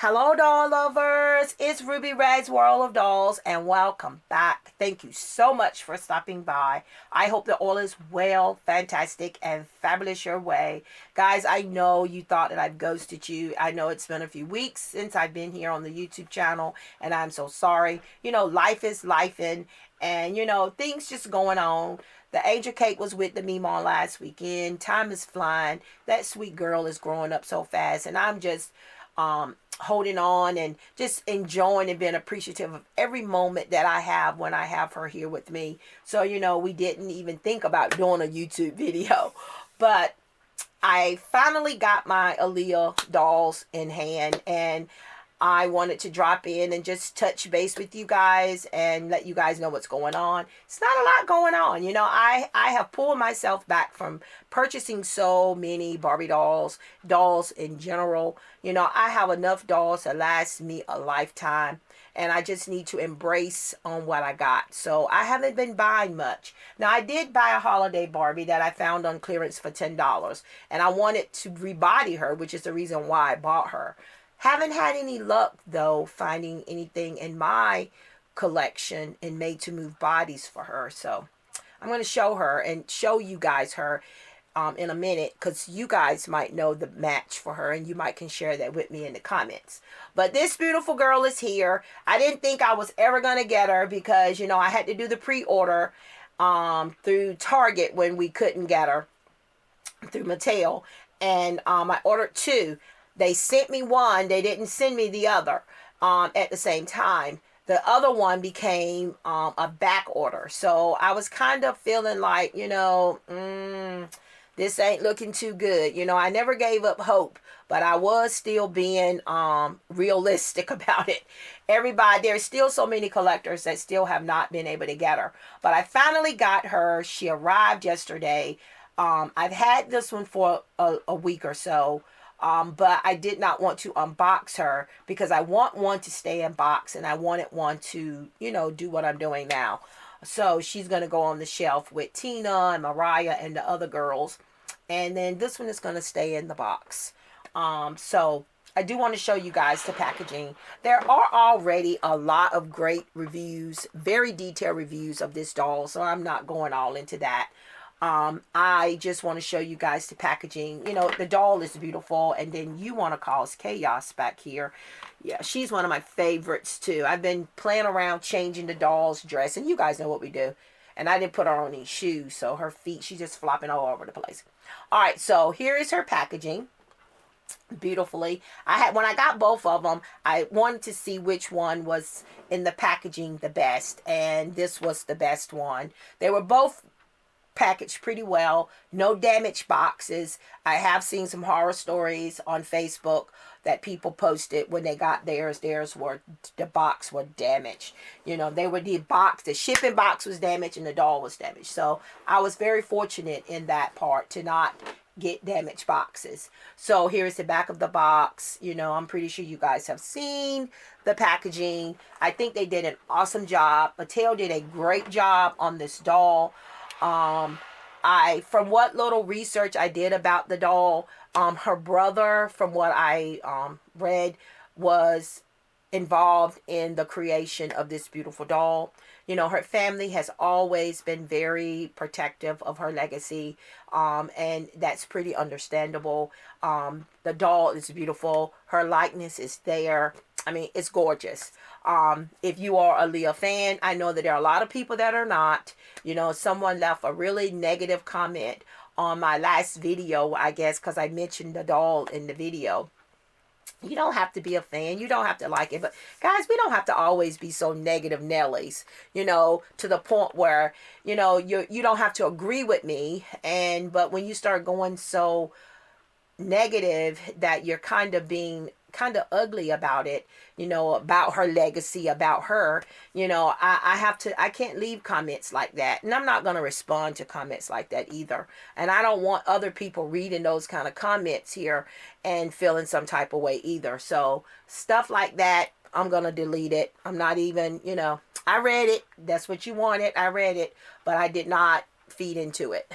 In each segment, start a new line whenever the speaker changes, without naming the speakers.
Hello, doll lovers. It's Ruby Red's World of Dolls, and welcome back. Thank you so much for stopping by. I hope that all is well, fantastic, and fabulous your way. Guys, I know you thought that I've ghosted you. I know it's been a few weeks since I've been here on the YouTube channel, and I'm so sorry. Life is lifing, and things just going on. The angel cake was with the Mimon last weekend. Time is flying. That sweet girl is growing up so fast, and I'm just holding on and just enjoying and being appreciative of every moment that I have when I have her here with me. So, we didn't even think about doing a YouTube video, but I finally got my Aaliyah dolls in hand, and I wanted to drop in and just touch base with you guys and let you guys know what's going on. It's not a lot going on. I have pulled myself back from purchasing so many Barbie dolls in general. I have enough dolls to last me a lifetime, and I just need to embrace on what I got. So I haven't been buying much. Now, I did buy a holiday Barbie that I found on clearance for $10, and I wanted to rebody her, which is the reason why I bought her. Haven't had any luck, though, finding anything in my collection in made to move bodies for her. So I'm going to show her and show you guys her in a minute, because you guys might know the match for her and you might can share that with me in the comments. But this beautiful girl is here. I didn't think I was ever going to get her because, I had to do the pre-order through Target when we couldn't get her through Mattel. And I ordered two. They sent me one. They didn't send me the other at the same time. The other one became a back order. So I was kind of feeling like, this ain't looking too good. I never gave up hope, but I was still being realistic about it. There's still so many collectors that still have not been able to get her. But I finally got her. She arrived yesterday. I've had this one for a week or so. But I did not want to unbox her because I want one to stay in box, and I wanted one to, do what I'm doing now. So she's going to go on the shelf with Tina and Mariah and the other girls. And then this one is going to stay in the box. So I do want to show you guys the packaging. There are already a lot of great reviews, very detailed reviews of this doll. So I'm not going all into that. I just want to show you guys the packaging. The doll is beautiful, and then you want to cause chaos back here. Yeah, she's one of my favorites too. I've been playing around changing the doll's dress, and you guys know what we do. And I didn't put her on any shoes, so her feet, she's just flopping all over the place. All right, so here is her packaging. Beautifully. When I got both of them, I wanted to see which one was in the packaging the best, and this was the best one. They were both packaged pretty well. No damaged boxes. I have seen some horror stories on Facebook that people posted when they got theirs. The box was damaged. The shipping box was damaged and the doll was damaged. So I was very fortunate in that part to not get damaged boxes. So here's the back of the box. I'm pretty sure you guys have seen the packaging. I think they did an awesome job. Mattel did a great job on this doll. From what little research I did about the doll, her brother, from what I read, was involved in the creation of this beautiful doll. Her family has always been very protective of her legacy, and that's pretty understandable. The doll is beautiful. Her likeness is there. I mean, it's gorgeous. If you are a Aaliyah fan, I know that there are a lot of people that are not. Someone left a really negative comment on my last video, I guess, because I mentioned the doll in the video. You don't have to be a fan. You don't have to like it. But guys, we don't have to always be so negative Nellies, to the point where, you don't have to agree with me. But when you start going so negative that you're kind of being kind of ugly about it, about her legacy, about her, I can't leave comments like that. And I'm not going to respond to comments like that either. And I don't want other people reading those kind of comments here and feeling some type of way either. So stuff like that, I'm going to delete it. I'm not even, I read it. That's what you wanted. I read it, but I did not feed into it.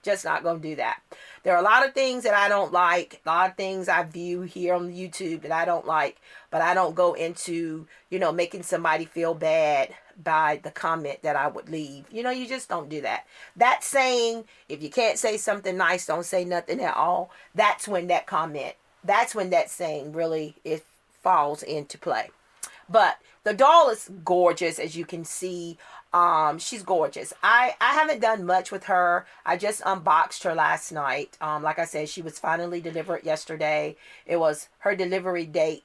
Just not going to do that. There are a lot of things that I don't like, a lot of things I view here on YouTube that I don't like, but I don't go into, making somebody feel bad by the comment that I would leave. You just don't do that. That saying, if you can't say something nice, don't say nothing at all. That's when that saying really it falls into play. But the doll is gorgeous, as you can see. She's gorgeous. I haven't done much with her. I just unboxed her last night. Like I said, she was finally delivered yesterday. It was her delivery date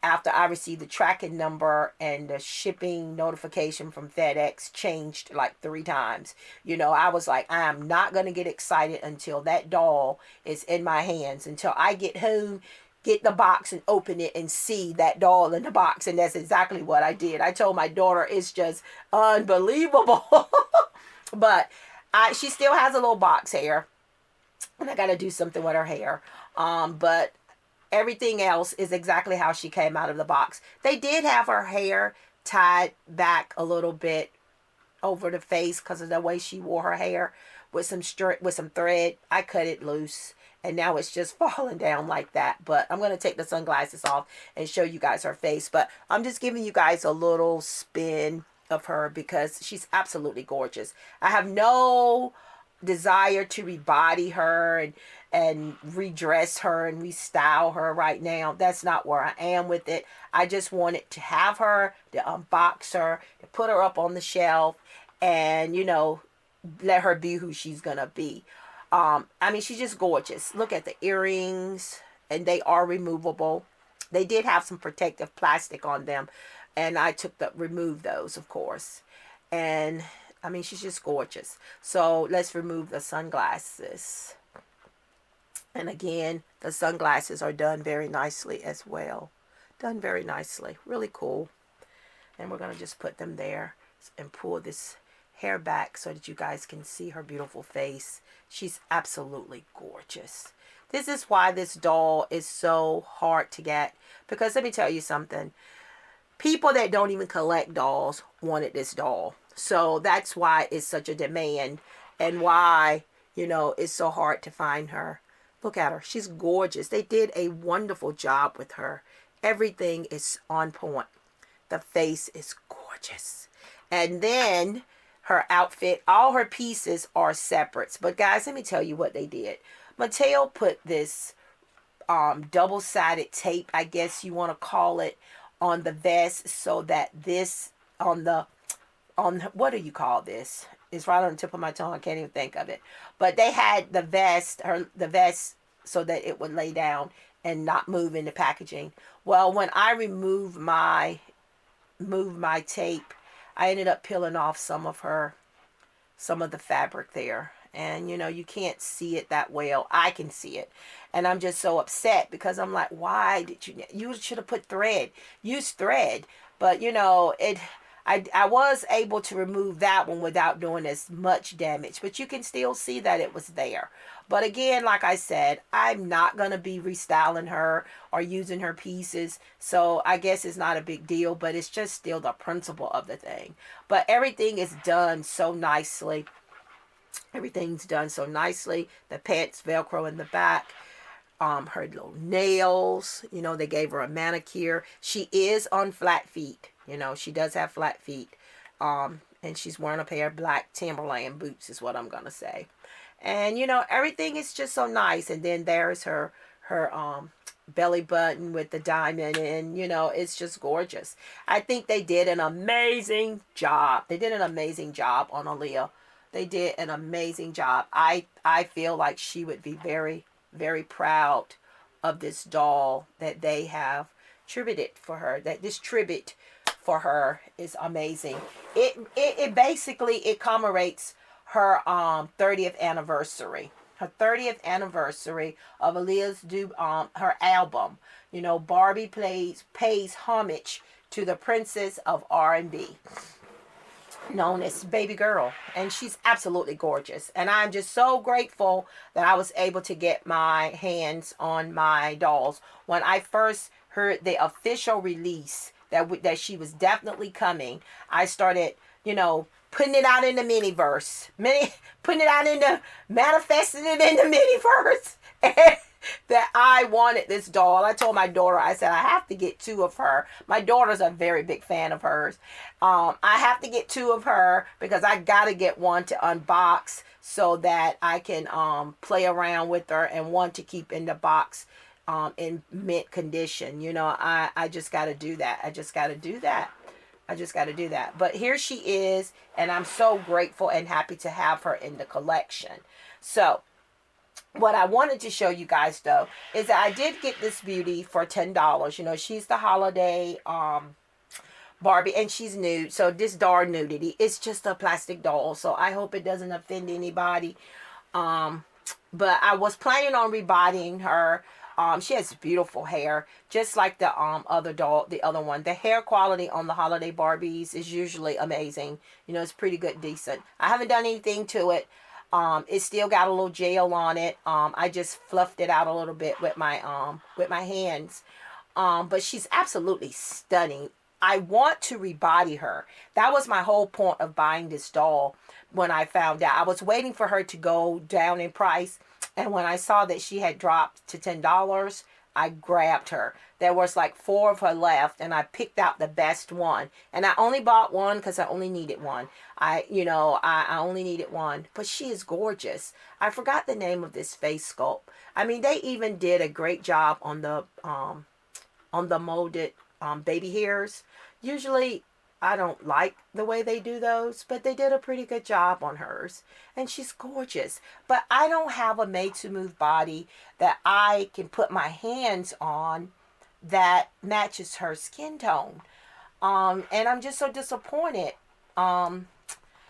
after I received the tracking number, and the shipping notification from FedEx changed like 3 times. I was like, I am not going to get excited until that doll is in my hands, until I get home, get the box and open it and see that doll in the box. And that's exactly what I did. I told my daughter, it's just unbelievable. But she still has a little box hair, and I got to do something with her hair. But everything else is exactly how she came out of the box. They did have her hair tied back a little bit over the face because of the way she wore her hair with some thread. I cut it loose, and now it's just falling down like that. But I'm going to take the sunglasses off and show you guys her face. But I'm just giving you guys a little spin of her because she's absolutely gorgeous. I have no desire to rebody her and redress her and restyle her right now. That's not where I am with it. I just wanted to have her, to unbox her, to put her up on the shelf, and let her be who she's gonna be. She's just gorgeous. Look at the earrings, and they are removable. They did have some protective plastic on them, and I removed those, of course. And she's just gorgeous. So let's remove the sunglasses. And again, the sunglasses are done very nicely as well. Done very nicely. Really cool. And we're going to just put them there and pull this hair back so that you guys can see her beautiful face. She's absolutely gorgeous. This is why this doll is so hard to get. Because let me tell you something. People that don't even collect dolls wanted this doll. So that's why it's such a demand, and why, it's so hard to find her. Look at her. She's gorgeous. They did a wonderful job with her. Everything is on point. The face is gorgeous. And then her outfit, all her pieces are separates. But guys, let me tell you what they did. Mattel put this double-sided tape, I guess you want to call it, on the vest, so that this what do you call this? It's right on the tip of my tongue. I can't even think of it. But they had the vest so that it would lay down and not move in the packaging. Well, when I moved my tape, I ended up peeling off some of the fabric there. And you can't see it that well. I can see it. And I'm just so upset because I'm like, why did you should have put thread. Use thread. But I was able to remove that one without doing as much damage. But you can still see that it was there. But again, like I said, I'm not going to be restyling her or using her pieces. So I guess it's not a big deal. But it's just still the principle of the thing. But everything is done so nicely. Everything's done so nicely. The pants Velcro in the back. Her little nails. They gave her a manicure. She is on flat feet. She does have flat feet. And she's wearing a pair of black Timberland boots is what I'm going to say. And, everything is just so nice. And then there's her belly button with the diamond. And, it's just gorgeous. I think they did an amazing job. They did an amazing job on Aaliyah. They did an amazing job. I feel like she would be very, very proud of this doll that they have tributed for her. That this tribute for her is amazing. It basically commemorates her 30th anniversary. Her 30th anniversary of Aaliyah's her album. Barbie pays homage to the princess of R&B, known as Baby Girl. And she's absolutely gorgeous. And I'm just so grateful that I was able to get my hands on my dolls. When I first heard the official release that she was definitely coming, I started, putting it out in the miniverse. Putting it out in the, manifesting it in the miniverse. That I wanted this doll. I told my daughter, I said, I have to get two of her. My daughter's a very big fan of hers. I have to get two of her because I got to get one to unbox so that I can play around with her, and one to keep in the box in mint condition. You know, I just got to do that. I just got to do that. I just got to do that. But here she is, and I'm so grateful and happy to have her in the collection. So, what I wanted to show you guys though is that I did get this beauty for $10. You know, she's the holiday Barbie, and she's nude. So this doll nudity, it's just a plastic doll. So I hope it doesn't offend anybody. But I was planning on rebodying her. She has beautiful hair, just like the other doll, the other one. The hair quality on the holiday Barbies is usually amazing. You know, it's pretty good, decent. I haven't done anything to it. It still got a little gel on it. I just fluffed it out a little bit with my hands. But she's absolutely stunning. I want to rebody her. That was my whole point of buying this doll when I found out. I was waiting for her to go down in price. And when I saw that she had dropped to $10, I grabbed her. There was like 4 of her left, and I picked out the best one. And I only bought one because I only needed one. I only needed one. But she is gorgeous. I forgot the name of this face sculpt. I mean, they even did a great job on the molded baby hairs. Usually, I don't like the way they do those, but they did a pretty good job on hers. And she's gorgeous. But I don't have a made-to-move body that I can put my hands on that matches her skin tone. And I'm just so disappointed. I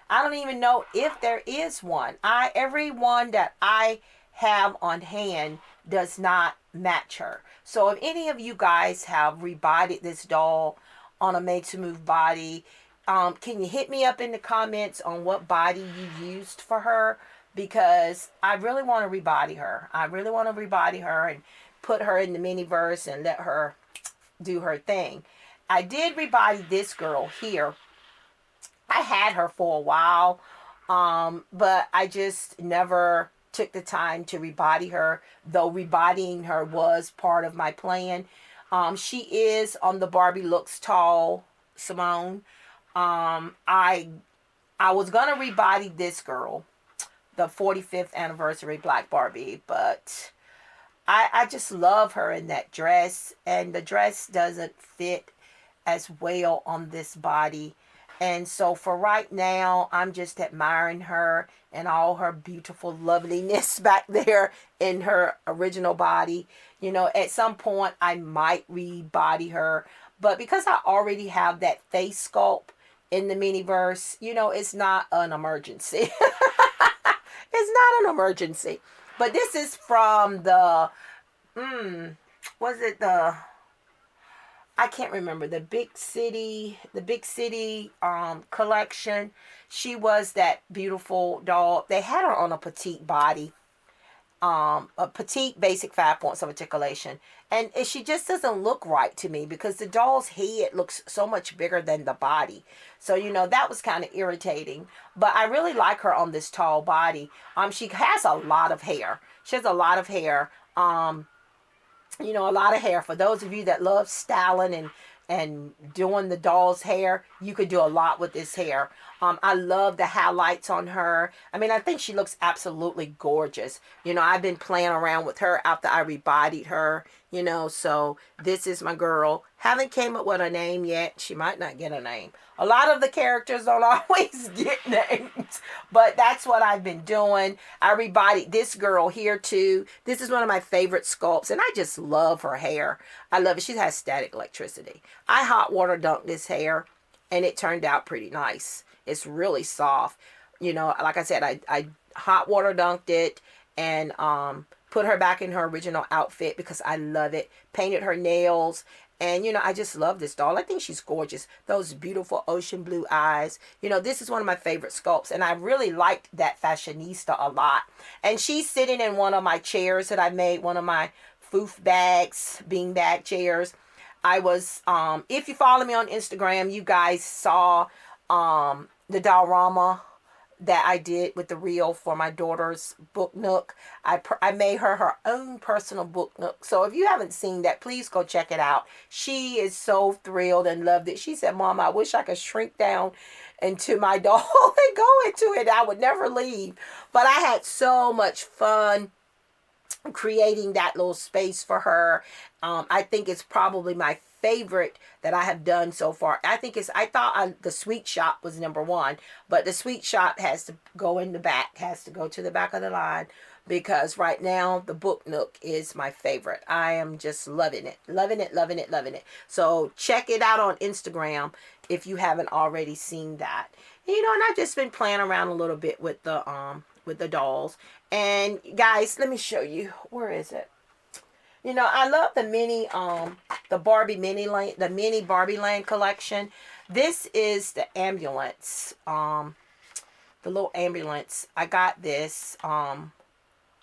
don't even know if there is one. Every one that I have on hand does not match her. So if any of you guys have rebodied this doll on a made-to-move body, can you hit me up in the comments on what body you used for her? Because I really want to rebody her. I really want to rebody her and put her in the miniverse and let her do her thing. I did rebody this girl here. I had her for a while, but I just never took the time to rebody her, though rebodying her was part of my plan. She is on the Barbie Looks Tall Simone. I was gonna rebody this girl, the 45th anniversary Black Barbie, but I just love her in that dress, and the dress doesn't fit as well on this body. And so for right now, I'm just admiring her and all her beautiful loveliness back there in her original body. You know, at some point I might rebody her, but because I already have that face sculpt in the miniverse, you know, it's not an emergency. It's not an emergency. But this is from the, was it the, I can't remember, the big city collection. She was that beautiful doll. They had her on a petite body, a petite basic 5 points of articulation, and she just doesn't look right to me because the doll's head looks so much bigger than the body. So you know, that was kind of irritating. But I really like her on this tall body. She has a lot of hair. She has a lot of hair. You know, a lot of hair. For those of you that love styling and doing the doll's hair, you could do a lot with this hair. I love the highlights on her. I mean, I think she looks absolutely gorgeous. You know, I've been playing around with her after I rebodied her, you know, so this is my girl. Haven't came up with a name yet. She might not get a name. A lot of the characters don't always get names, but that's what I've been doing. I rebodied this girl here too. This is one of my favorite sculpts, and I just love her hair. I love it. She has static electricity. I hot water dunked this hair, and it turned out pretty nice. It's really soft. You know, like I said, I hot water dunked it and put her back in her original outfit because I love it. Painted her nails. And, you know, I just love this doll. I think she's gorgeous. Those beautiful ocean blue eyes. You know, this is one of my favorite sculpts. And I really liked that fashionista a lot. And she's sitting in one of my chairs that I made. One of my foof bags, beanbag chairs. I was, if you follow me on Instagram, you guys saw the diorama that I did with the reel for my daughter's book nook. I made her own personal book nook. So if you haven't seen that, please go check it out. She is so thrilled and loved it. She said, Mom, I wish I could shrink down into my doll and go into it. I would never leave. But I had so much fun creating that little space for her. I think it's probably my favorite that I have done so far. I thought the sweet shop was number one, but the sweet shop has to go in the back, has to go to the back of the line, because right now the book nook is my favorite. I am just loving it, loving it, loving it, loving it. So check it out on Instagram if you haven't already seen that. You know, and I've just been playing around a little bit with the dolls. And guys, let me show you. Where is it? You know, I love the mini Barbie Land collection. This is the ambulance, the little ambulance. I got this,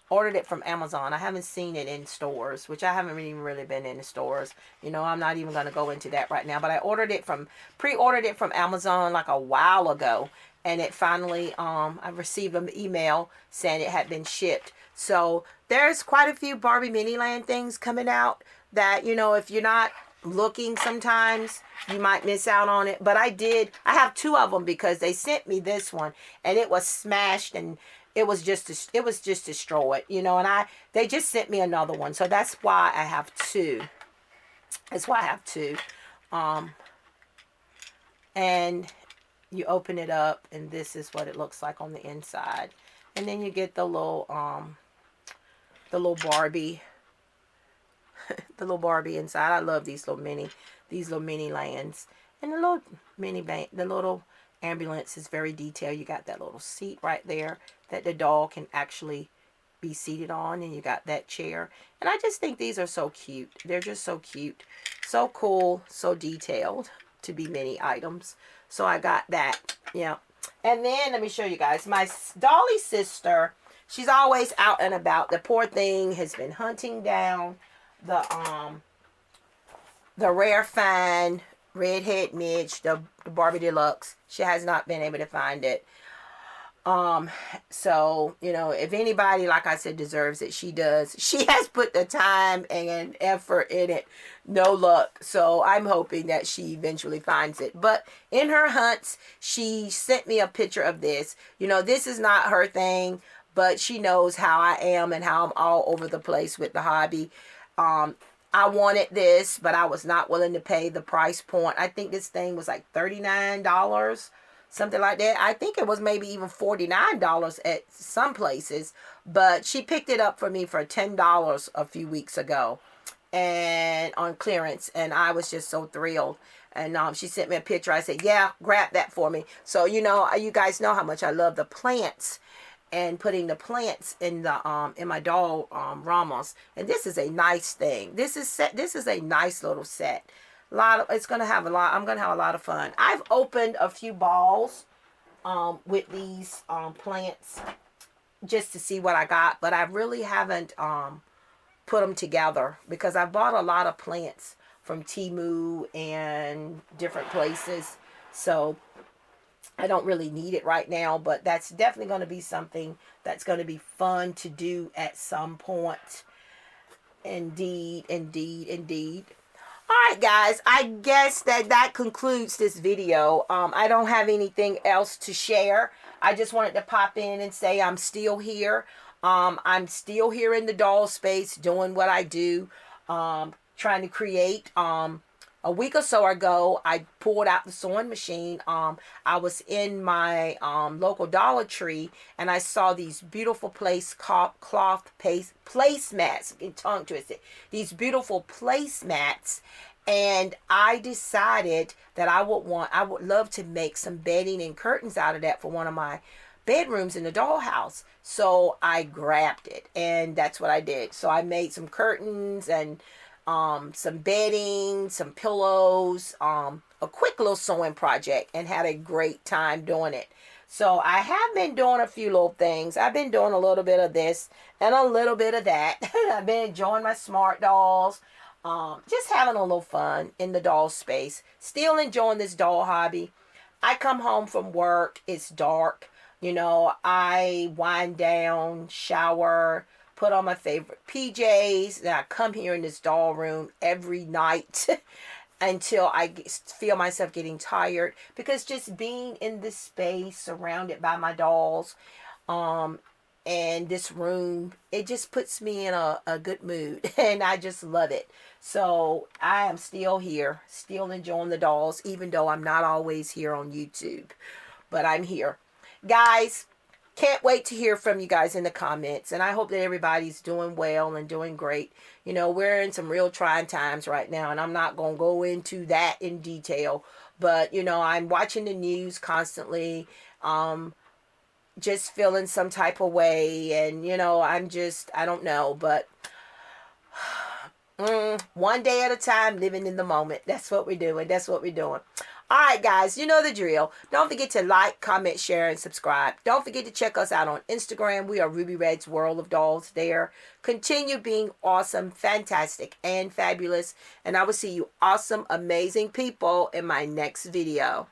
ordered it from Amazon. I haven't seen it in stores, which I haven't really been in the stores. You know, I'm not even going to go into that right now. But I pre-ordered it from Amazon like a while ago. And it finally, I received an email saying it had been shipped. So there's quite a few Barbie Miniland things coming out that, you know, if you're not looking sometimes, you might miss out on it. But I have two of them because they sent me this one and it was smashed and it was just destroyed, you know, and they just sent me another one. So that's why I have two. That's why I have two. And you open it up and this is what it looks like on the inside. And then you get the little Barbie, the little Barbie inside. I love these little mini lands. And the little ambulance is very detailed. You got that little seat right there that the doll can actually be seated on, and you got that chair. And I just think these are so cute. They're just so cute, so cool, so detailed to be mini items. So I got that. Yeah. And then let me show you guys my Dolly sister. She's always out and about. The poor thing has been hunting down the rare find redhead Midge, the Barbie Deluxe. She has not been able to find it. So, you know, if anybody, like I said, deserves it, she does. She has put the time and effort in it. No luck. So I'm hoping that she eventually finds it. But in her hunts, she sent me a picture of this. You know, this is not her thing, but she knows how I am and how I'm all over the place with the hobby. I wanted this, but I was not willing to pay the price point. I think this thing was like $39. Something like that. I think it was maybe even $49 at some places. But she picked it up for me for $10 a few weeks ago. And on clearance. And I was just so thrilled. And she sent me a picture. I said, yeah, grab that for me. So, you know, you guys know how much I love the plants. And putting the plants in the in my doll ramas. And this is a nice thing. This is a nice little set. I'm gonna have a lot of fun. I've opened a few balls with these plants just to see what I got, but I really haven't put them together because I bought a lot of plants from Temu and different places, so I don't really need it right now, but that's definitely going to be something that's going to be fun to do at some point. Indeed, indeed, indeed. Alright guys, I guess that concludes this video. I don't have anything else to share. I just wanted to pop in and say I'm still here. I'm still here in the doll space doing what I do. Trying to create. A week or so ago, I pulled out the sewing machine. I was in my local Dollar Tree and I saw these beautiful cloth placemats. Get tongue twisted. These beautiful placemats, and I decided that I would love to make some bedding and curtains out of that for one of my bedrooms in the dollhouse. So I grabbed it, and that's what I did. So I made some curtains and some bedding, some pillows, a quick little sewing project, and had a great time doing it. So I have been doing a few little things. I've been doing a little bit of this and a little bit of that. I've been enjoying my smart dolls, just having a little fun in the doll space. Still enjoying this doll hobby. I come home from work, it's dark. You know, I wind down, shower, put on my favorite PJs, and I come here in this doll room every night until I feel myself getting tired, because just being in this space surrounded by my dolls, um, and this room, it just puts me in a good mood and I just love it. So I am still here, still enjoying the dolls, even though I'm not always here on YouTube, but I'm here. Guys, can't wait to hear from you guys in the comments. And I hope that everybody's doing well and doing great. You know, we're in some real trying times right now, and I'm not going to go into that in detail. But, you know, I'm watching the news constantly, just feeling some type of way. And, you know, I don't know. But one day at a time, living in the moment. That's what we're doing. That's what we're doing. All right, guys, you know the drill. Don't forget to like, comment, share, and subscribe. Don't forget to check us out on Instagram. We are Ruby Red's World of Dolls there. Continue being awesome, fantastic, and fabulous. And I will see you awesome, amazing people in my next video.